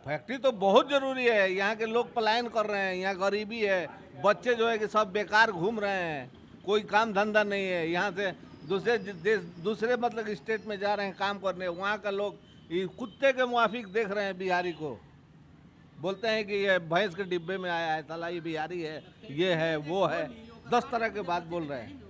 Factory तो बहुत जरूरी है। यहाँ के लोग पलायन कर रहे हैं, यहाँ गरीबी है, बच्चे जो है कि सब बेकार घूम रहे हैं, कोई काम धंधा नहीं है। यहाँ से दूसरे देश, दूसरे मतलब स्टेट में जा रहे हैं काम करने। वहाँ का लोग ये कुत्ते के मुआफिक देख रहे हैं बिहारी को। बोलते हैं कि ये भैंस के डिब्बे में आया है, साला ये बिहारी है, ये है वो है, 10 तरह के बात बोल रहे हैं।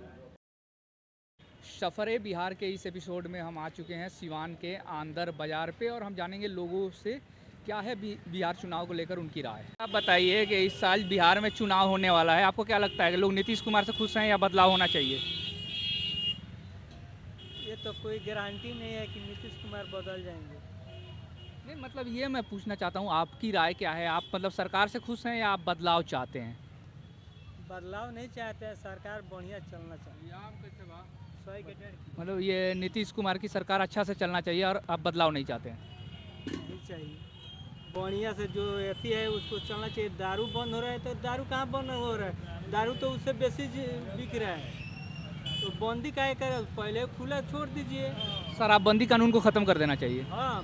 सफ़रे बिहार के इस एपिसोड में हम आ चुके हैं सिवान के आंदर बाज़ार पे और हम जानेंगे लोगों से क्या है बिहार चुनाव को लेकर उनकी राय। आप बताइए कि इस साल बिहार में चुनाव होने वाला है, आपको क्या लगता है कि लोग नीतीश कुमार से खुश हैं या बदलाव होना चाहिए? ये तो कोई गारंटी नहीं है कि नीतीश कुमार बदल जाएंगे। नहीं, मतलब ये मैं पूछना चाहता हूँ आपकी राय क्या है, आप मतलब सरकार से खुश हैं या आप बदलाव चाहते हैं? बदलाव नहीं चाहते हैं, सरकार बढ़िया चलना चाहिए। मतलब ये नीतीश कुमार की सरकार अच्छा से चलना चाहिए और आप बदलाव नहीं चाहते हैं? नहीं चाहिए, बढ़िया से जो अथी है उसको चलना चाहिए। दारू बंद हो रहा है तो दारू कहाँ बंद हो रहा है, दारू तो उससे बेसी बिक रहा है, तो बंदी काहे करे, पहले खुला छोड़ दीजिए। शराबबंदी कानून को ख़त्म कर देना चाहिए। हाँ,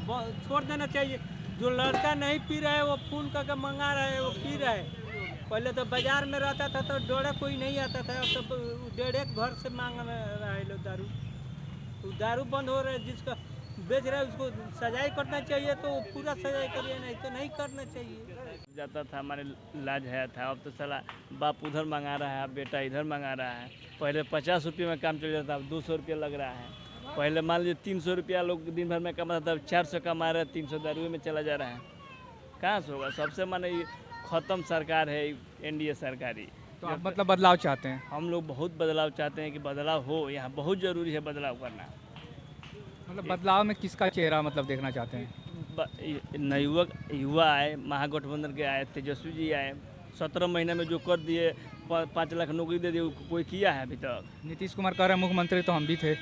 छोड़ देना चाहिए। जो लड़का नहीं पी रहा है वो फोन करके मंगा रहा है, वो पी रहा है। पहले तो बाजार में रहता था तो डोड़ा कोई नहीं आता था, अब तो 1.5 घर से मांग रहा है लोग दारू। तो दारू बंद हो रहा है, जिसका बेच रहा है उसको सजाई करना चाहिए, तो पूरा सजाई करिए, नहीं तो नहीं करना चाहिए। जाता था हमारे लाज है था, अब तो साला बाप उधर मंगा रहा है, बेटा इधर मंगा रहा है। पहले 50 रुपये में काम चल जाता था, अब 200 रुपया लग रहा है। पहले मान लीजिए 300 रुपया लोग दिन भर में कमाता था, 400 कमा रहे, 300 दारू में चला जा रहा है। कहाँ से होगा? सबसे माने ख़त्म सरकार है एनडीए सरकारी। तो आप मतलब बदलाव चाहते हैं? हम लोग बहुत बदलाव चाहते हैं कि बदलाव हो, यहाँ बहुत ज़रूरी है बदलाव करना। मतलब बदलाव में किसका चेहरा मतलब देखना चाहते हैं? युवा आए, महागठबंधन के आए, तेजस्वी जी आए, 17 महीने में जो कर दिए, 5 लाख नौकरी दे दिए, कोई किया है अभी तक? नीतीश कुमार कह रहे हैं मुख्यमंत्री तो हम भी थे।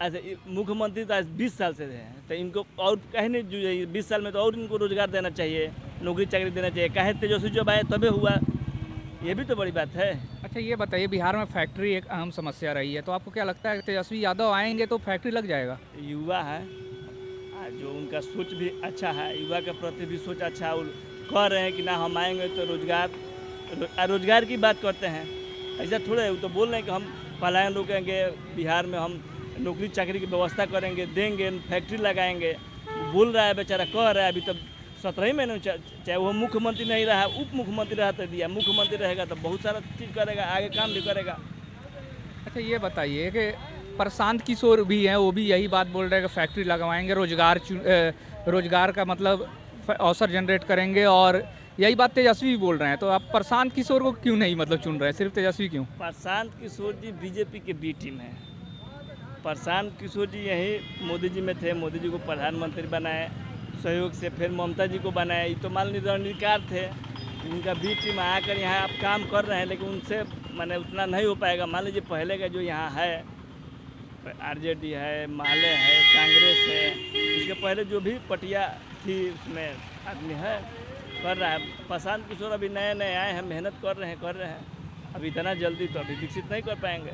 ऐसे मुख्यमंत्री तो आज 20 साल से थे, तो इनको और कहीं नहीं जुझे, 20 साल में तो और इनको रोजगार देना चाहिए, नौकरी चाकरी देना चाहिए। कहे तेजस्वी जब आए तबे हुआ, ये भी तो बड़ी बात है। अच्छा ये बताइए, बिहार में फैक्ट्री एक अहम समस्या रही है, तो आपको क्या लगता है तेजस्वी यादव आएंगे तो फैक्ट्री लग जाएगा? युवा है, जो उनका सोच भी अच्छा है, युवा के प्रति भी सोच अच्छा है। कह रहे हैं कि ना हम आएंगे तो रोजगार की बात करते हैं। ऐसा थोड़े, वो तो बोल रहे हैं कि हम पलायन रोकेंगे, बिहार में हम नौकरी चाकरी की व्यवस्था करेंगे, देंगे, फैक्ट्री लगाएंगे। बोल रहा है बेचारा, कह रहा है। अभी तब 17 ही महीने, चाहे वो मुख्यमंत्री नहीं रहा, उप मुख्यमंत्री रहा तो दिया, मुख्यमंत्री रहेगा तो बहुत सारा चीज़ करेगा, आगे काम भी करेगा। अच्छा ये बताइए कि प्रशांत किशोर भी हैं, वो भी यही बात बोल रहे हैं कि फैक्ट्री लगवाएंगे, रोजगार का मतलब अवसर जनरेट करेंगे, और यही बात तेजस्वी भी बोल रहे हैं। तो आप प्रशांत किशोर को क्यों नहीं मतलब चुन रहे हैं, सिर्फ तेजस्वी क्यों? प्रशांत किशोर जी बीजेपी के बी टीम है। प्रशांत किशोर जी यही मोदी जी में थे, मोदी जी को प्रधानमंत्री बनाए, सहयोग से फिर ममता जी को बनाए। ये तो मान लीजिए रणनीतिकार थे, उनका बी टीम आकर यहाँ आप काम कर रहे हैं, लेकिन उनसे माने उतना नहीं हो पाएगा। मान लीजिए पहले का जो यहाँ है, आरजेडी है, माले है, कांग्रेस है, इसके पहले जो भी पटिया थी उसमें आदमी है, कर रहा है। प्रशांत किशोर अभी नए नए आए हैं, मेहनत कर रहे हैं। अभी इतना जल्दी तो अभी विकसित नहीं कर पाएंगे।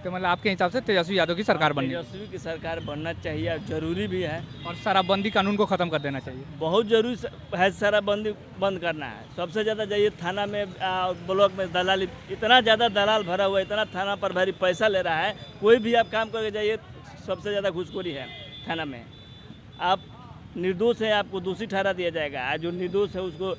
तो मतलब आपके हिसाब से तेजस्वी यादव की सरकार बननी, तेजस्वी की सरकार बनना चाहिए, जरूरी भी है। और शराबबंदी कानून को ख़त्म कर देना चाहिए। बहुत जरूरी है, शराबबंदी बंद करना है। सबसे ज़्यादा जाइए थाना में, ब्लॉक में दलाली, इतना ज़्यादा दलाल भरा हुआ है, इतना थाना पर भारी पैसा ले रहा है। कोई भी आप काम करके जाइए, सबसे ज़्यादा घूसखोरी है थाना में। आप निर्दोष है, आपको दोषी ठहरा दिया जाएगा, जो निर्दोष है उसको,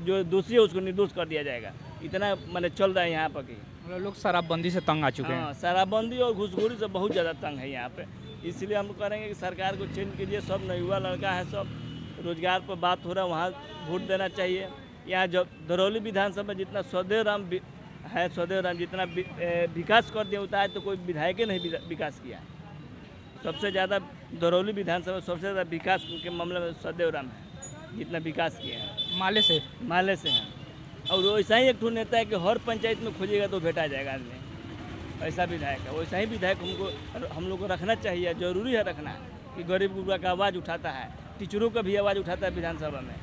जो दोषी है उसको निर्दोष कर दिया जाएगा। इतना मैंने चल रहा है यहाँ पर कि मतलब लोग शराबबंदी से तंग आ चुके हैं। शराबबंदी और घूसखोरी से बहुत ज़्यादा तंग है यहाँ पे। इसलिए हम करेंगे कि सरकार को चेंज कीजिए। सब युवा लड़का है, सब रोजगार पर बात हो रहा है, वहाँ वोट देना चाहिए। यहाँ जब दरौली विधानसभा में जितना सदैव राम है, सदैव राम जितना विकास कर दिया उतना आज तो कोई विधायक नहीं विकास किया है। सबसे ज़्यादा दरौली विधानसभा सबसे ज़्यादा विकास के मामले में सदैव राम है, जितना विकास किया है। माले से हैं। और वैसा ही एक ठो नेता है कि हर पंचायत में खोजिएगा तो भेटा जाएगा आदमी, ऐसा विधायक है। वैसा ही विधायक हम लोग को रखना चाहिए, जरूरी है रखना, कि गरीब गुरबा का आवाज़ उठाता है, टीचरों का भी आवाज़ उठाता है विधानसभा में,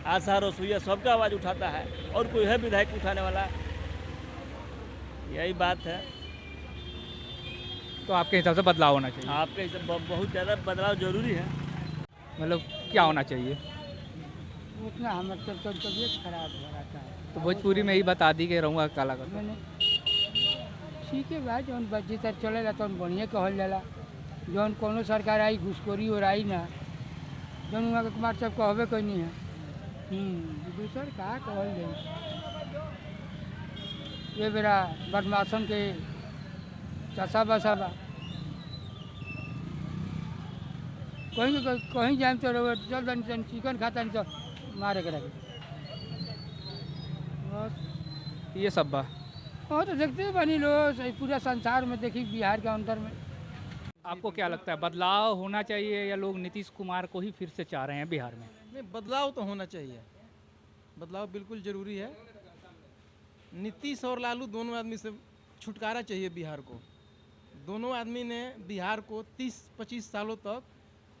आशा रसोईया सबका आवाज़ उठाता है, और कोई है विधायक उठाने वाला? यही बात है। तो आपके हिसाब से बदलाव होना चाहिए? आपके हिसाब बहुत ज़्यादा बदलाव जरूरी है। मतलब क्या होना चाहिए? उतना हमारे तो तबीयत खराब हो रहा है। तो भोजपुरी में ही बता दी कि रहूँगा काला कर। मैंने ठीक है भाई, जौन जिधर चलेला तौन बढ़िया कहल जाला। जौन कोनो सरकार आई घुसखोरी और आई ना, जौन वहाँ के कुमार साहब कहबे कोई नहीं है। दूसर का कहल जाए, ये बेरा बदमाशन के चसा बसा बा। कहीं जाए तो चल जन चिकन खाता तो मारे के रखे बस। ये सब बा। हाँ तो देखते बनी लो पूरा संसार में, देखी बिहार के अंदर में। आपको क्या लगता है, बदलाव होना चाहिए या लोग नीतीश कुमार को ही फिर से चाह रहे हैं बिहार में? नहीं, बदलाव तो होना चाहिए, बदलाव बिल्कुल ज़रूरी है। नीतीश और लालू दोनों आदमी से छुटकारा चाहिए बिहार को। दोनों आदमी ने बिहार को 30-25 सालों तक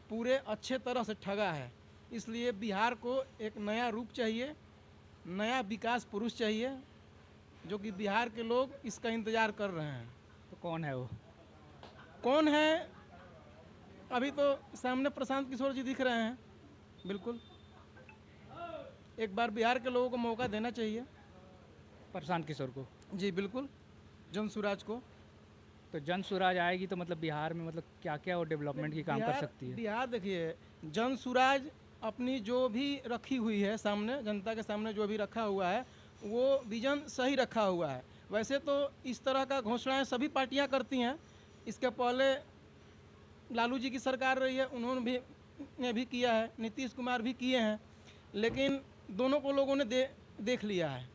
पूरे अच्छे तरह से ठगा है। इसलिए बिहार को एक नया रूप चाहिए, नया विकास पुरुष चाहिए, जो कि बिहार के लोग इसका इंतज़ार कर रहे हैं। तो कौन है वो? कौन है? अभी तो सामने प्रशांत किशोर जी दिख रहे हैं। बिल्कुल एक बार बिहार के लोगों को मौका देना चाहिए। प्रशांत किशोर को? जी बिल्कुल, जन सुराज को। तो जन सुराज आएगी तो मतलब बिहार में मतलब क्या क्या वो डेवलपमेंट की काम कर सकती है? बिहार देखिए, जन सुराज अपनी जो भी रखी हुई है सामने, जनता के सामने जो भी रखा हुआ है, वो विजन सही रखा हुआ है। वैसे तो इस तरह का घोषणाएं सभी पार्टियां करती हैं। इसके पहले लालू जी की सरकार रही है, उन्होंने भी किया है, नीतीश कुमार भी किए हैं, लेकिन दोनों को लोगों ने देख लिया है।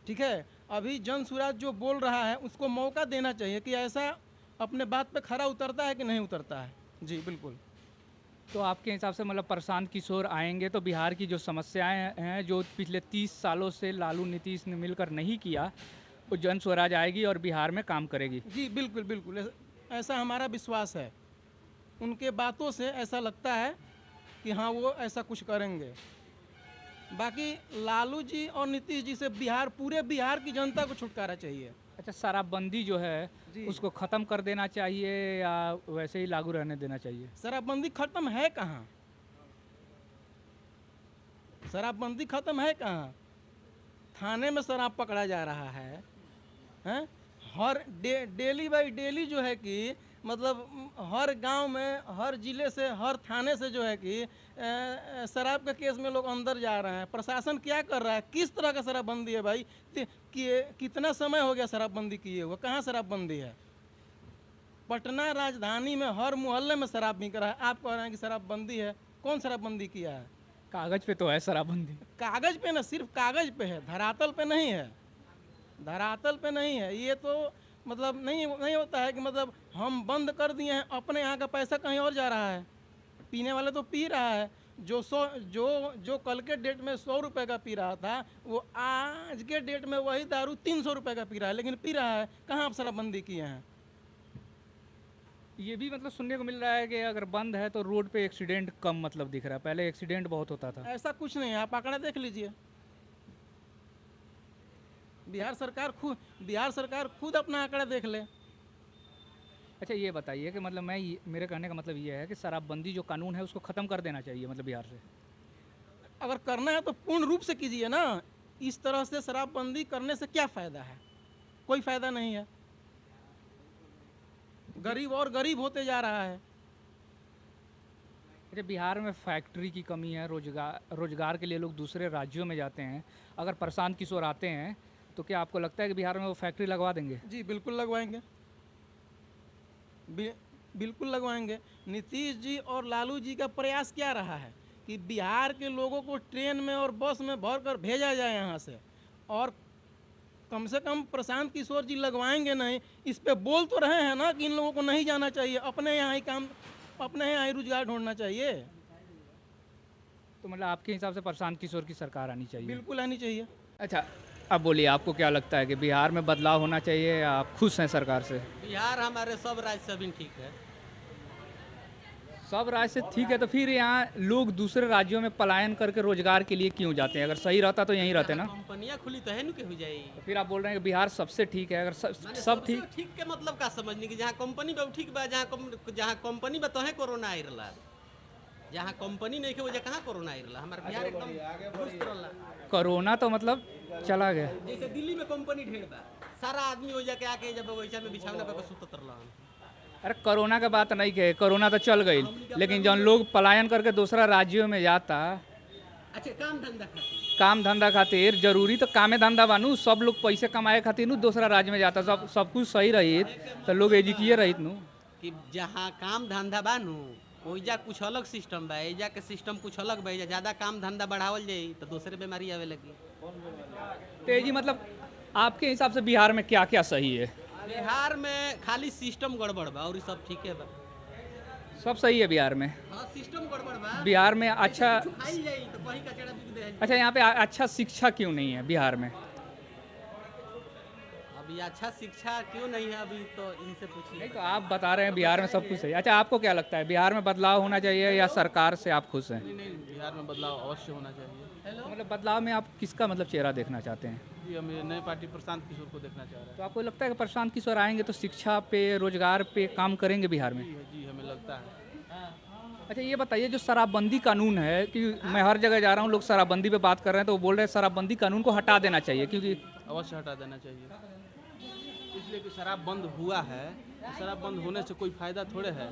ठीक है, अभी जन सुराज जो बोल रहा है उसको मौका देना चाहिए कि ऐसा अपने बात पे खरा उतरता है कि नहीं उतरता है। जी बिल्कुल। तो आपके हिसाब से मतलब प्रशांत किशोर आएंगे तो बिहार की जो समस्याएं हैं, जो पिछले 30 सालों से लालू नीतीश ने मिलकर नहीं किया, वो जन स्वराज आएगी और बिहार में काम करेगी? जी बिल्कुल बिल्कुल, ऐसा हमारा विश्वास है। उनके बातों से ऐसा लगता है कि हाँ वो ऐसा कुछ करेंगे। बाकी लालू जी और नीतीश जी से पूरे बिहार की जनता को छुटकारा चाहिए। अच्छा, शराबबंदी जो है उसको ख़त्म कर देना चाहिए या वैसे ही लागू रहने देना चाहिए? शराबबंदी खत्म है कहाँ? शराबबंदी खत्म है कहाँ? थाने में शराब पकड़ा जा रहा है, हैं? हर डेली बाई डेली जो है कि मतलब हर गांव में, हर जिले से, हर थाने से जो है कि शराब के केस में लोग अंदर जा रहे हैं। प्रशासन क्या कर रहा है? किस तरह का शराबबंदी है भाई? कितना समय हो गया शराबबंदी किए हुए? कहाँ शराबबंदी है? पटना राजधानी में हर मोहल्ले में शराब बिक रहा है। आप कह रहे हैं कि शराबबंदी है। कौन शराबबंदी किया है? कागज़ पे तो है शराबबंदी। कागज़ पे ना, सिर्फ कागज़ पे है, धरातल पे नहीं है। धरातल पे नहीं है। ये तो मतलब नहीं होता है कि मतलब हम बंद कर दिए हैं, अपने यहाँ का पैसा कहीं और जा रहा है। पीने वाले तो पी रहा है, जो कल के डेट में 100 रुपये का पी रहा था, वो आज के डेट में वही दारू 300 रुपये का पी रहा है, लेकिन पी रहा है। कहाँ आप शराबबंदी किए हैं? ये भी मतलब सुनने को मिल रहा है कि अगर बंद है तो रोड पे एक्सीडेंट कम मतलब दिख रहा है, पहले एक्सीडेंट बहुत होता था। ऐसा कुछ नहीं है, आप आंकड़ा देख लीजिए। बिहार सरकार खुद अपना आंकड़ा देख ले। अच्छा, ये बताइए कि मतलब मेरे कहने का मतलब ये है कि शराबबंदी जो कानून है उसको ख़त्म कर देना चाहिए मतलब बिहार से। अगर करना है तो पूर्ण रूप से कीजिए ना। इस तरह से शराबबंदी करने से क्या फ़ायदा है? कोई फ़ायदा नहीं है। गरीब और गरीब होते जा रहा है। अच्छा, बिहार में फैक्ट्री की कमी है, रोजगार के लिए लोग दूसरे राज्यों में जाते हैं। अगर प्रशांत किशोर आते हैं तो क्या आपको लगता है कि बिहार में वो फैक्ट्री लगवा देंगे? जी बिल्कुल लगवाएंगे, बिल्कुल लगवाएंगे। नीतीश जी और लालू जी का प्रयास क्या रहा है कि बिहार के लोगों को ट्रेन में और बस में भर कर भेजा जाए यहाँ से, और कम से कम प्रशांत किशोर जी लगवाएंगे नहीं। इस पे बोल तो रहे हैं ना कि इन लोगों को नहीं जाना चाहिए, अपने यहाँ ही काम, अपने यहाँ ही रोजगार ढूंढना चाहिए। तो मतलब आपके हिसाब से प्रशांत किशोर की सरकार आनी चाहिए? बिल्कुल आनी चाहिए। अच्छा, अब बोलिए, आपको क्या लगता है कि बिहार में बदलाव होना चाहिए या आप खुश हैं सरकार से? बिहार हमारे सब राज्य से अभी ठीक है। सब राज्य से ठीक है, तो फिर यहाँ लोग दूसरे राज्यों में पलायन करके रोजगार के लिए क्यों जाते हैं? अगर सही रहता तो यहीं रहते ना। कंपनियां खुली तो है न के हो जाए। तो फिर आप बोल रहे हैं कि बिहार सबसे ठीक है? अगर सब ठीक ठीक के मतलब का समझने की, जहाँ कंपनी बा ठीक बा, जहाँ कंपनी बा तो है कोरोना आई रहा, जहाँ कंपनी नहीं के वजह कहाँ कोरोना आई रहा हमारे बिहार एकदम दुरुस्त रहला। कोरोना तो मतलब चला गया। जैसे दिल्ली में कंपनी ढेर बा, सारा आदमी हो जाके आके जब बगीचा में बिछावना पे सुतत रहला। अरे कोरोना का बात नहीं कहे, कोरोना तो चल गई, लेकिन जौन लोग पलायन करके दूसरा राज्यों में जाता अच्छा काम धंधा खातिर, जरूरी तो कामे धंधा बानू, सब लोग पैसे कमाए खातिर नु दूसरा राज्य में जाता। सब कुछ सही रही तो लोग एजुकिए रही नु कि जहाँ काम धंधा बानू ओइजा कुछ अलग सिस्टम बा, एजा के सिस्टम कुछ अलग बा। एजा ज्यादा काम धंधा बढ़ावल जाई तो दूसरे बीमारी आवे लगी। तो जी मतलब आपके हिसाब से बिहार में क्या क्या सही है? बिहार में खाली सिस्टम गड़बड़ बा और सब ठीक है बा। सब सही है बिहार में। हाँ सिस्टम गड़बड़ बा। बिहार में अच्छा खाई जाई तो कहीं कचड़ा बिक दे। अच्छा यहाँ पे अच्छा शिक्षा क्यों नहीं है बिहार में? अभी अच्छा शिक्षा क्यों नहीं है अभी तो इनसे पूछिए। नहीं तो आप बता रहे हैं बिहार में सब कुछ सही। अच्छा आपको क्या लगता है बिहार में बदलाव होना चाहिए या सरकार से आप खुश हैं? नहीं, बिहार में बदलाव अवश्य होना चाहिए। मतलब बदलाव में आप किसका मतलब चेहरा देखना चाहते हैं? जी हम नए पार्टी प्रशांत किशोर को देखना चाह रहे तो आपको लगता है कि प्रशांत किशोर आएंगे तो शिक्षा पे, रोजगार पे काम करेंगे बिहार में? हैं। जी हमें लगता है। अच्छा ये बताइए जो शराबबंदी कानून है, कि मैं हर जगह जा रहा हूँ लोग शराबबंदी पे बात कर रहे हैं तो वो बोल रहे हैं शराबबंदी कानून को हटा देना चाहिए, क्योंकि अवश्य हटा देना चाहिए। इसलिए कि शराब बंद हुआ है, शराब बंद होने से कोई फायदा थोड़े है।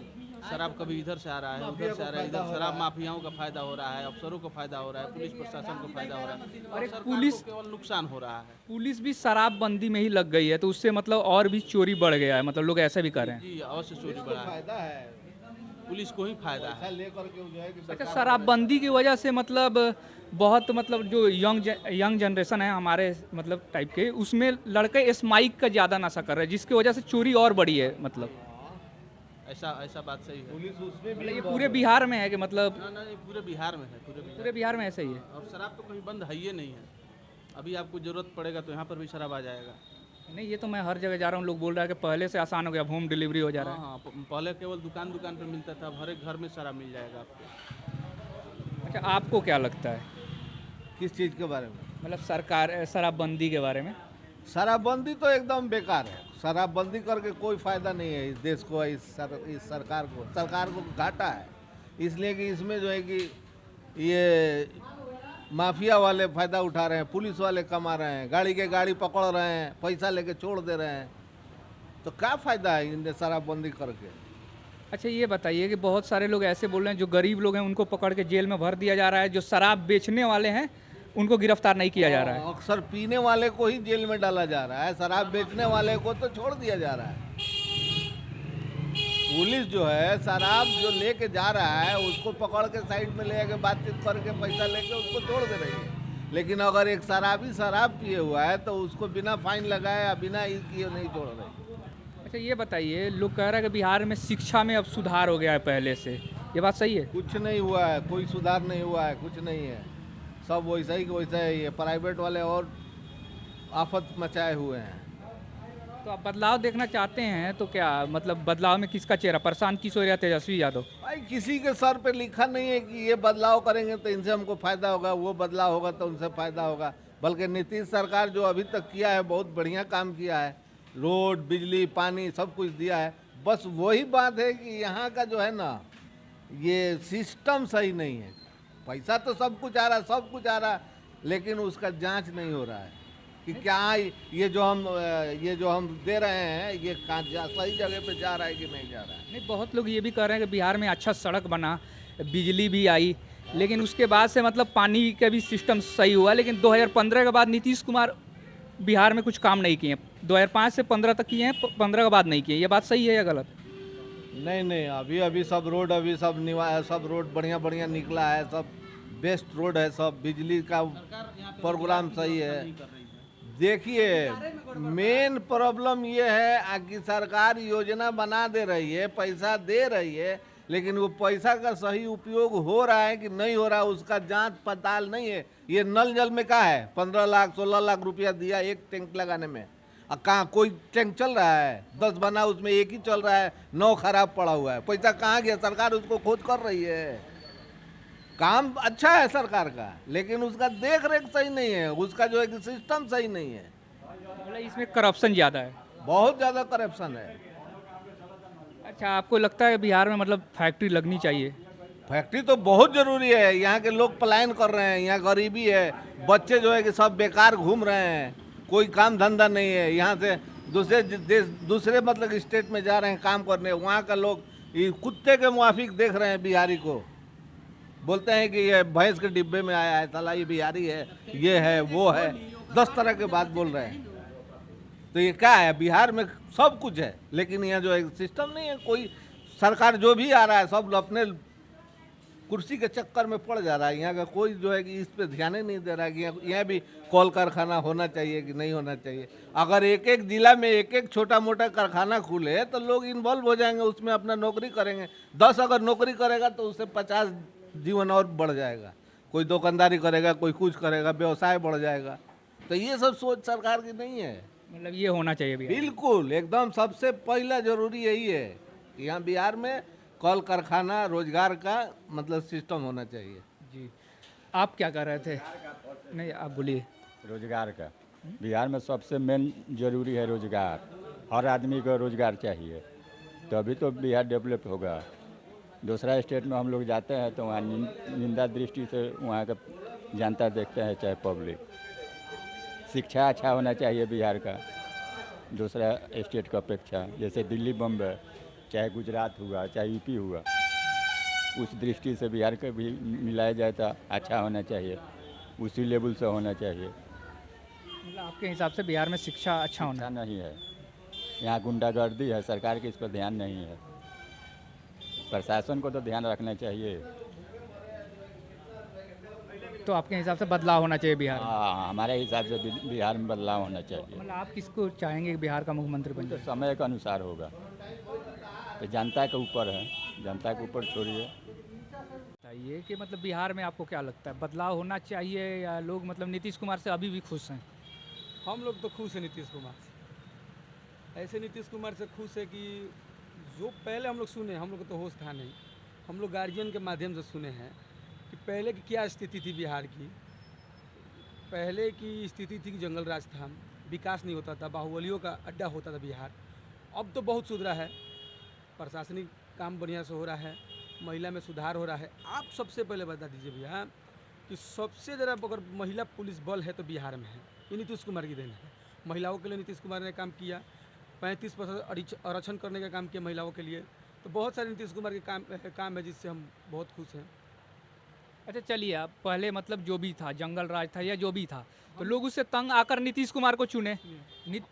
शराब कभी इधर से आ रहा है, उधर से आ रहा है, इधर शराब माफियाओं का फायदा हो रहा है, अफसरों को फायदा हो रहा है, पुलिस प्रशासन को फायदा हो रहा है और सरकार पुलिस- को केवल नुकसान हो रहा है। पुलिस भी शराबबंदी में ही लग गई है तो उससे मतलब और भी चोरी बढ़ गया है, मतलब लोग ऐसे भी कर रहे हैं। जी अवश्य चोरी बढ़ा है, फायदा है पुलिस को ही फायदा है। लेकर के जो है कि अच्छा शराबबंदी की वजह से मतलब बहुत मतलब जो यंग जनरेशन है हमारे मतलब टाइप के, उसमें लड़के स्माइक का ज़्यादा नशा कर रहे हैं जिसकी वजह से चोरी और बढ़ी है। मतलब ऐसा बात सही है। पुलिस उसमें भी ये पूरे बिहार में है कि मतलब ना ये पूरे बिहार में है, पूरे बिहार में ऐसे ही है? और शराब तो कहीं बंद है ही नहीं है। अभी आपको जरूरत पड़ेगा तो यहाँ पर भी शराब आ जाएगा। नहीं ये तो मैं हर जगह जा रहा हूँ, लोग बोल रहा है कि पहले से आसान हो गया, होम डिलीवरी हो जा रहा है। हाँ पहले केवल दुकान पर मिलता था, अब हर एक घर में शराब मिल जाएगा आपको। अच्छा आपको क्या लगता है किस चीज़ के बारे में? मतलब सरकार शराबबंदी के बारे में? शराबबंदी तो एकदम बेकार है। शराबबंदी करके कोई फायदा नहीं है इस देश को, इस सरकार को घाटा है। इसलिए कि इसमें जो है कि ये माफिया वाले फायदा उठा रहे हैं, पुलिस वाले कमा रहे हैं, गाड़ी के गाड़ी पकड़ रहे हैं, पैसा लेके छोड़ दे रहे हैं। तो क्या फायदा है इनने शराबबंदी करके? अच्छा ये बताइए कि बहुत सारे लोग ऐसे बोल रहे हैं जो गरीब लोग हैं उनको पकड़ के जेल में भर दिया जा रहा है, जो शराब बेचने वाले हैं उनको गिरफ्तार नहीं किया जा रहा है। अक्सर पीने वाले को ही जेल में डाला जा रहा है, शराब बेचने वाले को तो छोड़ दिया जा रहा है। पुलिस जो है शराब जो लेके जा रहा है उसको पकड़ के साइड में ले जाके बातचीत करके पैसा लेके उसको छोड़ दे रही है। लेकिन अगर एक शराबी शराब पिए हुआ है तो उसको बिना फाइन लगाए या बिना किए नहीं छोड़ रही। अच्छा ये बताइए लोग कह रहे हैं कि बिहार में शिक्षा में अब सुधार हो गया है पहले से, ये बात सही है? कुछ नहीं हुआ है, कोई सुधार नहीं हुआ है, कुछ नहीं है, सब वैसा ही वैसा ही है। प्राइवेट वाले और आफत मचाए हुए हैं। तो आप बदलाव देखना चाहते हैं तो क्या मतलब बदलाव में किसका चेहरा, प्रशांत किशोर या तेजस्वी यादव? भाई किसी के सर पे लिखा नहीं है कि ये बदलाव करेंगे तो इनसे हमको फायदा होगा, वो बदलाव होगा तो उनसे फायदा होगा। बल्कि नीतीश सरकार जो अभी तक किया है बहुत बढ़िया काम किया है, रोड बिजली पानी सब कुछ दिया है। बस वही बात है कि यहाँ का जो है ना ये सिस्टम सही नहीं है। पैसा तो सब कुछ आ रहा है लेकिन उसका जांच नहीं हो रहा है कि क्या ये जो हम दे रहे हैं ये सही जगह पे जा रहा है कि नहीं जा रहा है। नहीं बहुत लोग ये भी कह रहे हैं कि बिहार में अच्छा सड़क बना, बिजली भी आई, लेकिन उसके बाद से मतलब पानी का भी सिस्टम सही हुआ, लेकिन 2015 के बाद नीतीश कुमार बिहार में कुछ काम नहीं किए। 2005 से 15 तक किए हैं, 15 के बाद नहीं किए। ये बात सही है या गलत? नहीं अभी सब रोड बढ़िया निकला है, सब बेस्ट रोड है, सब बिजली का प्रोग्राम सही है। देखिए मेन प्रॉब्लम ये है कि सरकार योजना बना दे रही है, पैसा दे रही है, लेकिन वो पैसा का सही उपयोग हो रहा है कि नहीं हो रहा है उसका जांच पड़ताल नहीं है। ये नल जल में क्या है, 15 लाख 16 लाख रुपया दिया एक टैंक लगाने में, कहाँ कोई टैंक चल रहा है? 10 बना उसमें एक ही चल रहा है, 9 खराब पड़ा हुआ है। पैसा कहाँ गया? सरकार उसको खोज कर रही है। काम अच्छा है सरकार का लेकिन उसका देख रेख सही नहीं है, उसका जो है कि सिस्टम सही नहीं है। मतलब इसमें करप्शन ज़्यादा है, बहुत ज़्यादा करप्शन है। अच्छा आपको लगता है बिहार में मतलब फैक्ट्री लगनी चाहिए? फैक्ट्री तो बहुत जरूरी है। यहाँ के लोग पलायन कर रहे हैं, यहाँ गरीबी है, बच्चे जो है कि सब बेकार घूम रहे हैं, कोई काम धंधा नहीं है। यहाँ से दूसरे देश, दूसरे मतलब स्टेट में जा रहे हैं काम करने। वहाँ का लोग ये कुत्ते के मुआफिक देख रहे हैं बिहारी को, बोलते हैं कि ये भैंस के डिब्बे में आया है, साला ये बिहारी है, ये है वो है, 10 तरह के बात बोल रहे हैं। तो ये क्या है, बिहार में सब कुछ है लेकिन यहाँ जो है सिस्टम नहीं है। कोई सरकार जो भी आ रहा है सब अपने कुर्सी के चक्कर में पड़ जा रहा है। यहाँ का कोई जो है कि इस पे ध्यान ही नहीं दे रहा है कि यहाँ भी कॉल कारखाना होना चाहिए कि नहीं होना चाहिए। अगर एक एक जिला में एक एक छोटा मोटा कारखाना खुले तो लोग इन्वॉल्व हो जाएंगे, उसमें अपना नौकरी करेंगे। 10 अगर नौकरी करेगा तो उससे 50 जीवन और बढ़ जाएगा। कोई दुकानदारी करेगा, कोई कुछ करेगा, व्यवसाय बढ़ जाएगा। तो ये सब सोच सरकार की नहीं है। मतलब ये होना चाहिए बिहार में। बिल्कुल एकदम सबसे पहला जरूरी यही है कि यहाँ बिहार में कल कारखाना रोजगार का मतलब सिस्टम होना चाहिए। जी, आप क्या कर रहे थे? नहीं, आप बोलिए। रोजगार का बिहार में सबसे मेन जरूरी है रोजगार। हर आदमी को रोजगार चाहिए, तभी तो बिहार डेवलप होगा। दूसरा स्टेट में हम लोग जाते हैं तो वहाँ निंदा दृष्टि से वहाँ का जनता देखते हैं, चाहे पब्लिक। शिक्षा अच्छा होना चाहिए बिहार का दूसरा स्टेट का अपेक्षा। जैसे दिल्ली, बम्बई, चाहे गुजरात हुआ, चाहे यूपी हुआ, उस दृष्टि से बिहार का भी मिलाया जाए तो अच्छा होना चाहिए, उसी लेवल से होना चाहिए। मतलब आपके हिसाब से बिहार में शिक्षा अच्छा होना अच्छा नहीं है, यहाँ गुंडागर्दी है, सरकार के इस पर ध्यान नहीं है। प्रशासन को तो ध्यान रखना चाहिए। तो आपके हिसाब से बदलाव होना चाहिए बिहार में। हाँ, हमारे हिसाब से बिहार में बदलाव होना चाहिए। मतलब आप किसको चाहेंगे कि बिहार का मुख्यमंत्री बन तो जाए? समय के अनुसार होगा, तो जनता के ऊपर है, जनता के ऊपर छोड़िए। बताइए कि मतलब बिहार में आपको क्या लगता है, बदलाव होना चाहिए या लोग मतलब नीतीश कुमार से अभी भी खुश हैं? हम लोग तो खुश हैं नीतीश कुमार से। ऐसे नीतीश कुमार से खुश है कि जो पहले हम लोग सुने, हम लोग को तो होश था नहीं, हम लोग गार्जियन के माध्यम से सुने हैं कि पहले की क्या स्थिति थी बिहार की। पहले की स्थिति थी कि जंगल राज था, विकास नहीं होता था, बाहुबलियों का अड्डा होता था बिहार। अब तो बहुत सुधरा है, प्रशासनिक काम बढ़िया से हो रहा है, महिला में सुधार हो रहा है। आप सबसे पहले बता दीजिए भैया कि सबसे ज़्यादा अगर महिला पुलिस बल है तो बिहार में है, ये नीतीश कुमार की देन है। महिलाओं के लिए नीतीश कुमार ने काम किया, 35% आरक्षण करने का काम किया महिलाओं के लिए। तो बहुत सारे नीतीश कुमार के काम है जिससे हम बहुत खुश हैं। अच्छा चलिए, आप पहले मतलब जो भी था, जंगल राज था या जो भी था, तो लोग उससे तंग आकर नीतीश कुमार को चुने।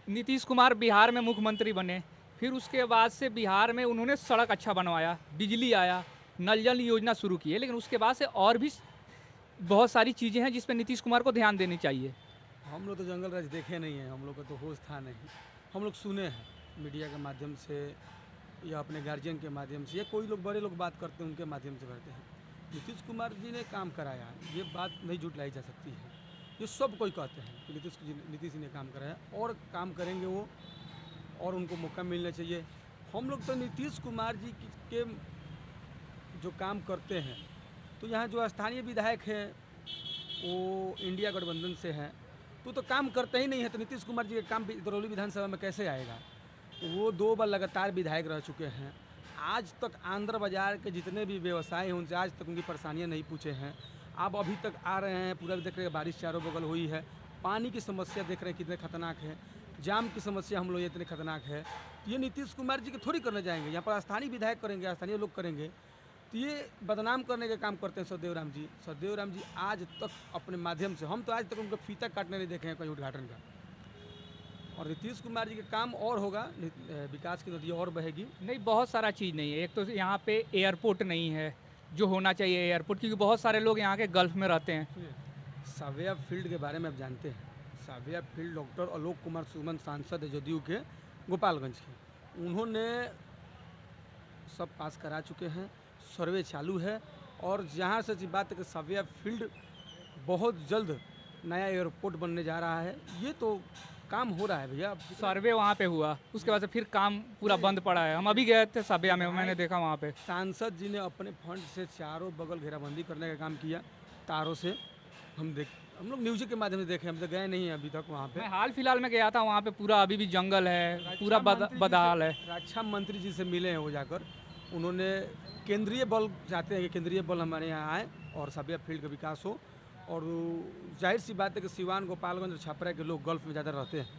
नीतीश कुमार बिहार में मुख्यमंत्री बने, फिर उसके बाद से बिहार में उन्होंने सड़क अच्छा बनवाया, बिजली आया, नल जल योजना शुरू की है। लेकिन उसके बाद से और भी बहुत सारी चीज़ें हैं जिस पर नीतीश कुमार को ध्यान देनी चाहिए। हम लोग तो जंगल राज देखे नहीं हैं, हम लोग को तो होश था नहीं। हम लोग सुने हैं मीडिया के माध्यम से या अपने गार्जियन के माध्यम से, या कोई लोग बड़े लोग बात करते हैं उनके माध्यम से करते हैं। नीतीश कुमार जी ने काम कराया, ये बात नहीं झुटलाई जा सकती है। ये सब कोई कहते हैं कि नीतीश जी ने काम कराया और काम करेंगे वो, और उनको मौका मिलना चाहिए। हम लोग तो नीतीश कुमार जी के जो काम करते हैं, तो यहाँ जो स्थानीय विधायक हैं वो इंडिया गठबंधन से हैं, तो काम करते ही नहीं है। तो नीतीश कुमार जी का काम दरौली विधानसभा में कैसे आएगा? वो 2 बार लगातार विधायक रह चुके हैं। आज तक आंध्र बाजार के जितने भी व्यवसाय हैं उनसे आज तक उनकी परेशानियां नहीं पूछे हैं। आप अभी तक आ रहे हैं, पूरा देख रहे हैं बारिश चारों बगल हुई है, पानी की समस्या देख रहे हैं कितने खतरनाक है, जाम की समस्या हम लोग इतने खतरनाक है। तो ये नीतीश कुमार जी के थोड़ी करने जाएंगे, यहाँ पर स्थानीय विधायक करेंगे, स्थानीय लोग करेंगे। तो ये बदनाम करने का काम करते हैं सदैव राम जी। सदैव राम जी आज तक अपने माध्यम से, हम तो आज तक उनको फीता काटने नहीं देखे हैं कहीं उद्घाटन का। और नीतीश कुमार जी के काम और होगा, विकास की नदी और बहेगी। नहीं, बहुत सारा चीज़ नहीं है। एक तो यहाँ पे एयरपोर्ट नहीं है जो होना चाहिए एयरपोर्ट, क्योंकि बहुत सारे लोग यहाँ के गल्फ में रहते हैं। साविया फील्ड के बारे में आप जानते हैं, साविया फील्ड डॉक्टर आलोक कुमार सुमन सांसद है जदयू के गोपालगंज के, उन्होंने सब पास करा चुके हैं, सर्वे चालू है। और जहाँ से बात है कि साविया फील्ड बहुत जल्द नया एयरपोर्ट बनने जा रहा है, ये तो काम हो रहा है भैया। सर्वे वहाँ पे हुआ, उसके बाद से फिर काम पूरा बंद पड़ा है। हम अभी गए थे साबिया में, मैंने देखा वहाँ पे सांसद जी ने अपने फंड से चारों बगल घेराबंदी करने का काम किया, तारों से। हम लोग न्यूज़ के माध्यम से देखे, हम तो गए नहीं हैं अभी तक वहाँ पे। मैं हाल फिलहाल में गया था, वहाँ पे पूरा अभी भी जंगल है, पूरा बदहाल है। रक्षा मंत्री जी से मिले हैं वो जाकर, उन्होंने केंद्रीय बल चाहते हैं कि केंद्रीय बल हमारे यहाँ आए और सभ्य फील्ड का विकास हो। और जाहिर सी बात है कि सिवान, गोपालगंज और छपरा के लोग गल्फ में ज़्यादा रहते हैं,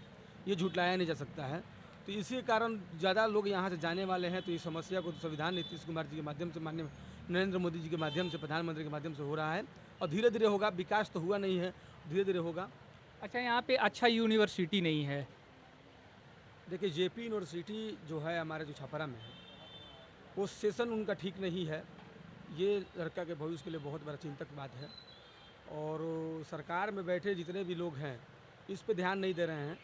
ये झुटलाया नहीं जा सकता है। तो इसी कारण ज़्यादा लोग यहाँ से जाने वाले हैं। तो इस समस्या को संविधान नीतीश कुमार जी के माध्यम से, माननीय नरेंद्र मोदी जी के माध्यम से, प्रधानमंत्री के माध्यम से हो रहा है और धीरे धीरे होगा। विकास तो हुआ नहीं है, धीरे धीरे होगा। अच्छा, यहाँ पे अच्छा यूनिवर्सिटी नहीं है। देखिए, जेपी यूनिवर्सिटी जो है हमारे जो छपरा में है, वो सेशन उनका ठीक नहीं है। ये लड़का के भविष्य के लिए बहुत बड़ा चिंतक बात है। और सरकार में बैठे जितने भी लोग हैं इस पे ध्यान नहीं दे रहे हैं,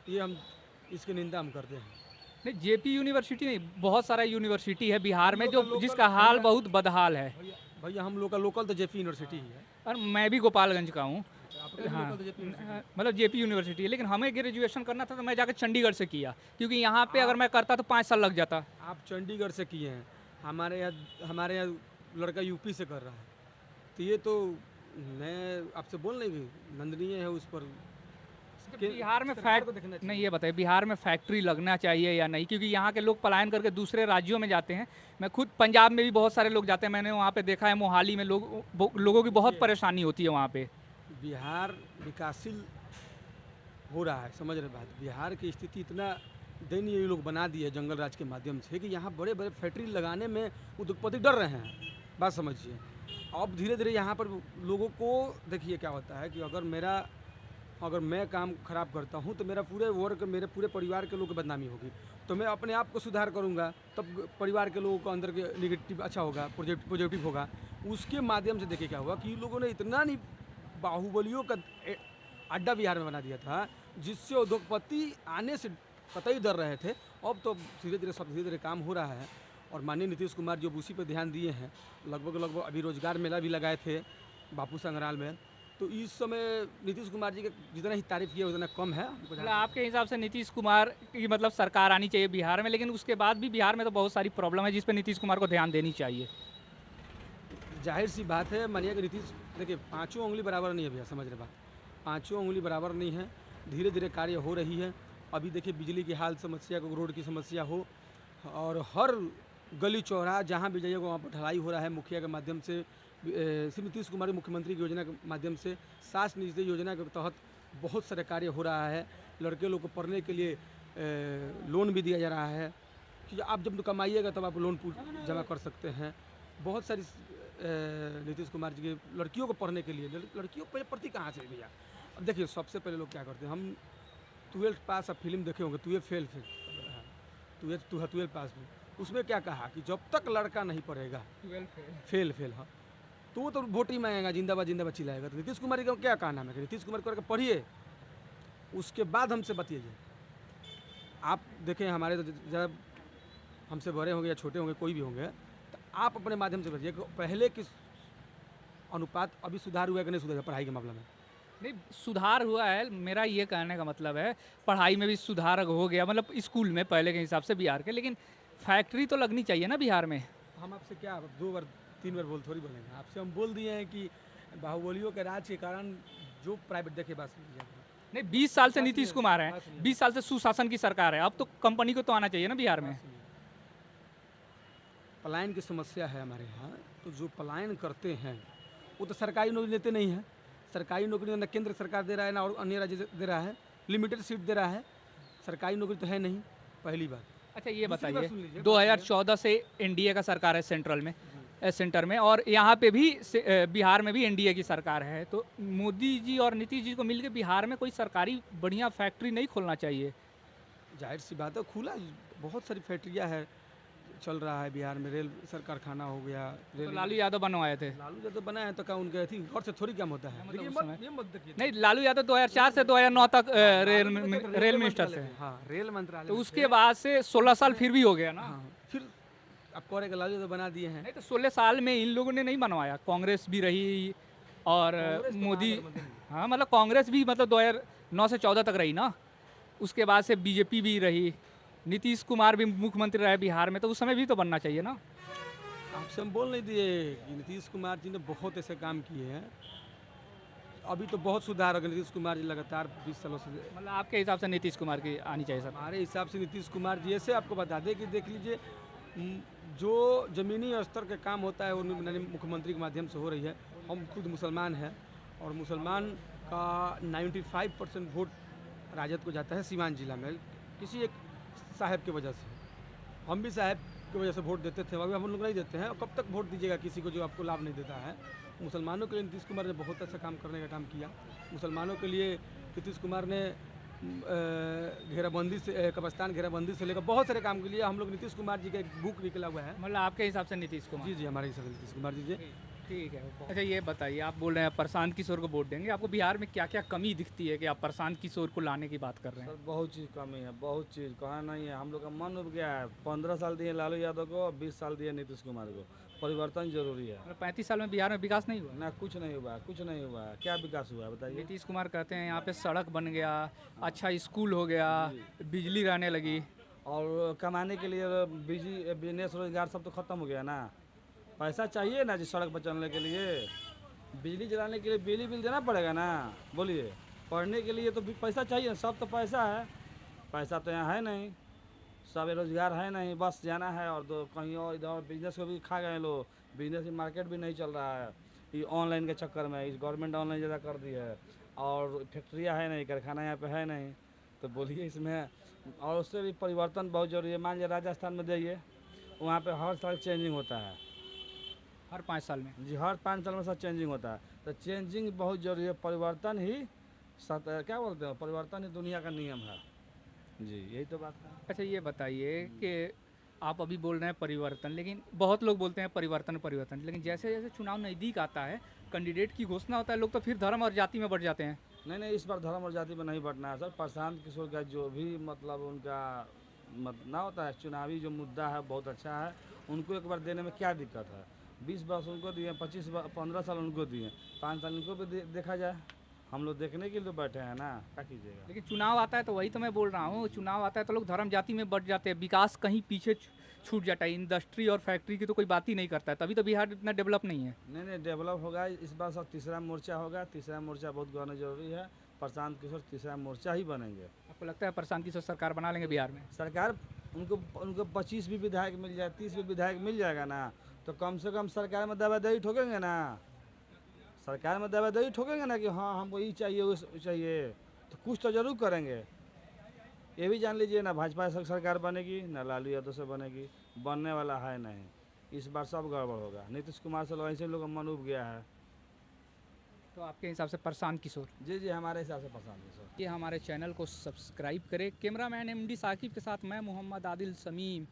ये हम इसकी निंदा हम करते हैं। नहीं, जेपी यूनिवर्सिटी नहीं, बहुत सारा यूनिवर्सिटी है बिहार में जो लोकल- जिसका हाल बहुत बदहाल है। भैया हम लोग का लोकल तो जेपी यूनिवर्सिटी ही है। और मैं भी गोपालगंज का हूँ। आपका भी हाँ, लोकल तो जेपी यूनिवर्सिटी है। मतलब जेपी यूनिवर्सिटी है, लेकिन हमें ग्रेजुएशन करना था तो मैं जाकर चंडीगढ़ से किया, क्योंकि यहाँ पे अगर मैं करता तो 5 साल लग जाता। आप चंडीगढ़ से किए हैं, हमारे यहाँ लड़का यूपी से कर रहा है। तो ये तो मैं आपसे बोल नहीं गई, निंदनीय है उस पर। बिहार में सरकार को देखना चाहिए। नहीं, ये बताइए बिहार में फैक्ट्री लगना चाहिए या नहीं, क्योंकि यहाँ के लोग पलायन करके दूसरे राज्यों में जाते हैं। मैं खुद पंजाब में भी बहुत सारे लोग जाते हैं, मैंने वहाँ पे देखा है। मोहाली में लोगों की बहुत परेशानी होती है वहाँ पे। बिहार विकासशील हो रहा है, समझ रहे बात। बिहार की स्थिति इतना दयनीय ये लोग बना दी है जंगल राज के माध्यम से कि यहाँ बड़े बड़े फैक्ट्री लगाने में उद्योगपति डर रहे हैं। बात समझिए। अब धीरे धीरे यहाँ पर लोगों को देखिए क्या होता है कि अगर मैं काम खराब करता हूँ तो मेरा पूरे वर्ग, मेरे पूरे परिवार के लोगों की बदनामी होगी। तो मैं अपने आप को सुधार करूँगा, तब परिवार के लोगों को अंदर के निगेटिव अच्छा होगा, पॉजिटिव होगा। उसके माध्यम से देखिए क्या हुआ कि लोगों ने इतना नहीं बाहुबलियों का अड्डा बिहार में बना दिया था, जिससे उद्योगपति आने से कतई डर रहे थे। अब तो धीरे धीरे काम हो रहा है। और माननीय नीतीश कुमार जो उसी पर ध्यान दिए हैं, लगभग अभी रोजगार मेला भी लगाए थे बापू संग्रहालय में। तो इस समय नीतीश कुमार जी का जितना ही तारीफ किया उतना कम है। मतलब आपके हिसाब से नीतीश कुमार की मतलब सरकार आनी चाहिए बिहार में, लेकिन उसके बाद भी बिहार में तो बहुत सारी प्रॉब्लम है जिस पर नीतीश कुमार को ध्यान देनी चाहिए। जाहिर सी बात है, मानिए कि नीतीश, देखिए 5 उंगली बराबर नहीं है भैया, समझ रहे बात। 5 उंगली बराबर नहीं है, धीरे धीरे कार्य हो रही है। अभी देखिए बिजली की हाल समस्या को, रोड की समस्या हो, और हर गली चौराहा जहाँ भी जाइएगा वहाँ पर ढलाई हो रहा है मुखिया के माध्यम से। श्री नीतीश कुमार मुख्यमंत्री की योजना के माध्यम से 7 निजी योजना के तहत बहुत सारे कार्य हो रहा है। लड़के लोग को पढ़ने के लिए लोन भी दिया जा रहा है कि आप जब कमाइएगा तब आप लोन जमा कर सकते हैं। बहुत सारी नीतीश कुमार जी के लड़कियों को पढ़ने के लिए, लड़कियों को पढ़ती कहाँ से भैया। अब देखिए सबसे पहले लोग क्या करते हैं, हम 12th पास, अब फिल्म देखे होंगे 12 पास में, उसमें क्या कहा कि जब तक लड़का नहीं पढ़ेगा फेल हाँ, तो वो तो वोट ही मांगेगा, जिंदाबाद जिंदाबाद चिल्लाएगा। तो नीतीश कुमार का क्या कहना है कि नीतीश कुमार को पढ़िए, उसके बाद हमसे बतिए। आप देखें हमारे तो जब हमसे बड़े होंगे या छोटे होंगे, कोई भी होंगे, तो आप अपने माध्यम से बताइए कि पहले किस अनुपात अभी सुधार हुआ है कि नहीं सुधार पढ़ाई के मामले में। नहीं, सुधार हुआ है, मेरा ये कहने का मतलब है पढ़ाई में भी सुधार हो गया, मतलब स्कूल में पहले के हिसाब से बिहार के। लेकिन फैक्ट्री तो लगनी चाहिए ना बिहार में। हम आपसे क्या 2 बार 3 बार थोड़ी बोलेंगे, आपसे हम बोल दिए हैं कि बाहुबलियों के राज के कारण जो प्राइवेट देखे बात नहीं, 20 साल से नीतीश कुमार है, 20 साल से सुशासन की सरकार है, अब तो कंपनी को तो आना चाहिए ना बिहार में। पलायन की समस्या है हमारे यहाँ, तो जो पलायन करते हैं वो तो सरकारी नौकरी लेते नहीं हैं। सरकारी नौकरी न केंद्र सरकार दे रहा है ना और अन्य राज्य दे रहा है, लिमिटेड सीट दे रहा है, सरकारी नौकरी तो है नहीं, पहली बात। अच्छा ये दूसरी बात बताइए, सुन लीजिए। 2014 से एनडीए का सरकार है सेंटर में, और यहाँ पे भी बिहार में भी एनडीए की सरकार है। तो मोदी जी और नीतीश जी को मिलकर बिहार में कोई सरकारी बढ़िया फैक्ट्री नहीं खोलना चाहिए? जाहिर सी बात है, खुला बहुत सारी फैक्ट्रियाँ है, चल रहा है बिहार में। रेल सरकारखाना हो गया, तो लालू यादव बनवाए थे। लालू यादव बनाए हैं तो क्या उनके थी घर से थोड़ी काम होता है। मतलब देखिए उस मत- समय- ये मत देखिए। नहीं, लालू यादव 2004 से 2009 तक रेल मिनिस्टर मंत्रालय थे। में, हाँ रेल मंत्रालय तो में उसके थे। बाद से 16 साल फिर भी हो गया ना। हाँ, फिर अब कह रहे कि लालू यादव बना दिए हैं। नहीं तो 16 साल में इन लोगों ने नहीं बनवाया, कांग्रेस भी रही और कांग्रेस तो मोदी, महागठबंधन है। हाँ मतलब कांग्रेस भी मतलब 2009 से 14 तक रही ना। उसके बाद से बीजेपी भी रही, नीतीश कुमार भी मुख्यमंत्री रहे बिहार में, तो उस समय भी तो बनना चाहिए ना। आपसे हम बोल नहीं दिए कि नीतीश कुमार जी ने बहुत ऐसे काम किए हैं, अभी तो बहुत सुधार हो गया। नीतीश कुमार जी लगातार 20 सालों से, मतलब आपके हिसाब से नीतीश कुमार की आनी चाहिए सर? हमारे हिसाब से नीतीश कुमार जी, ऐसे आपको बता दें कि देख लीजिए जो ज़मीनी स्तर के काम होता है वो मुख्यमंत्री के माध्यम से हो रही है। हम खुद मुसलमान हैं और मुसलमान का 95% वोट राजद को जाता है सीवान जिला में, किसी एक साहब की वजह से। हम भी साहब की वजह से वोट देते थे, अभी हम लोग नहीं देते हैं। और कब तक वोट दीजिएगा किसी को जो आपको लाभ नहीं देता है। मुसलमानों के लिए नीतीश कुमार ने बहुत अच्छा काम करने का काम किया। मुसलमानों के लिए नीतीश कुमार ने घेराबंदी से कब्रिस्तान घेराबंदी से लेकर बहुत सारे काम के लिए हम लोग नीतीश कुमार जी का एक बुक निकला हुआ है। मतलब आपके हिसाब से नीतीश कुमार? जी हमारे हिसाब से नीतीश कुमार जी। ठीक है। अच्छा ये बताइए, आप बोल रहे हैं प्रशांत किशोर को वोट देंगे, आपको बिहार में क्या क्या कमी दिखती है कि आप प्रशांत किशोर को लाने की बात कर रहे हैं? सर बहुत चीज़ कमी है, बहुत चीज़ कहाँ नहीं है। हम लोग का मन उब गया है। 15 साल दिए लालू यादव को, 20 साल दिए नीतीश कुमार को। परिवर्तन जरूरी है। मतलब 35 साल में बिहार में विकास नहीं हुआ? ना कुछ नहीं हुआ, कुछ नहीं हुआ। क्या विकास हुआ है बताइए? नीतीश कुमार कहते हैं यहाँ पे सड़क बन गया, अच्छा स्कूल हो गया, बिजली रहने लगी। और कमाने के लिए बिजनेस रोजगार सब तो खत्म हो गया ना। पैसा चाहिए ना जी, सड़क पर चलने के लिए, बिजली जलाने के लिए बिजली बिल देना पड़ेगा ना। बोलिए, पढ़ने के लिए तो भी पैसा चाहिए। सब तो पैसा है, पैसा तो यहाँ है नहीं। सब रोजगार है नहीं, बस जाना है और दो कहीं और इधर बिजनेस को भी खा गए लोग। बिजनेस की मार्केट भी नहीं चल रहा है ये ऑनलाइन के चक्कर में। इस गवर्नमेंट ऑनलाइन ज़्यादा कर दी है और फैक्ट्रियाँ है नहीं, कारखाना यहाँ पे है नहीं। तो बोलिए इसमें, और उससे भी परिवर्तन बहुत जरूरी है। मान लीजिए राजस्थान में जाइए, वहाँ पे हर साल चेंजिंग होता है। हर 5 साल में? जी हर 5 साल में सब चेंजिंग होता है। तो चेंजिंग बहुत जरूरी है। परिवर्तन ही क्या बोलते हैं, परिवर्तन ही दुनिया का नियम है जी, यही तो बात है। अच्छा ये बताइए कि आप अभी बोल रहे हैं परिवर्तन, लेकिन बहुत लोग बोलते हैं परिवर्तन परिवर्तन, लेकिन जैसे जैसे चुनाव नज़दीक आता है, कैंडिडेट की घोषणा होता है, लोग तो फिर धर्म और जाति में बढ़ जाते हैं। नहीं, इस बार धर्म और जाति में नहीं बढ़ना है सर। प्रशांत किशोर का जो भी मतलब उनका ना होता है, चुनावी जो मुद्दा है बहुत अच्छा है। उनको एक बार देने में क्या दिक्कत है? 20 वर्ष उनको दिए, 15 साल उनको दिए, 5 साल उनको भी देखा जाए। हम लोग देखने के लिए तो बैठे हैं ना, क्या कीजिएगा। लेकिन चुनाव आता है तो वही तो मैं बोल रहा हूँ, चुनाव आता है तो लोग धर्म जाति में बढ़ जाते हैं, विकास कहीं पीछे छूट जाता है। इंडस्ट्री और फैक्ट्री की तो कोई बात ही नहीं करता है, तभी तो बिहार इतना डेवलप नहीं है। नहीं डेवलप होगा इस बार। सब तीसरा मोर्चा होगा, तीसरा मोर्चा बहुत गहना जरूरी है। प्रशांत किशोर तीसरा मोर्चा ही बनेंगे। आपको लगता है प्रशांत किशोर सरकार बना लेंगे बिहार में? सरकार उनको 25 भी विधायक मिल जाए, 30 भी विधायक मिल जाएगा ना, तो कम से कम सरकार में दावेदारी ठोकेंगे ना। सरकार में दावेदारी ठोकेंगे ना कि हाँ हमको ये चाहिए वो चाहिए, तो कुछ तो जरूर करेंगे। ये भी जान लीजिए ना, भाजपा सरकार बनेगी ना लालू यादव से बनेगी, बनने वाला है नहीं। इस बार सब गड़बड़ होगा। नीतीश कुमार से ऐसे लोग का मन उब गया है। तो आपके हिसाब से प्रशांत किशोर? जी हमारे हिसाब से प्रशांत किशोर। ये हमारे चैनल को सब्सक्राइब करें। कैमरामैन MD साकिब के साथ मैं मोहम्मद आदिल समीम।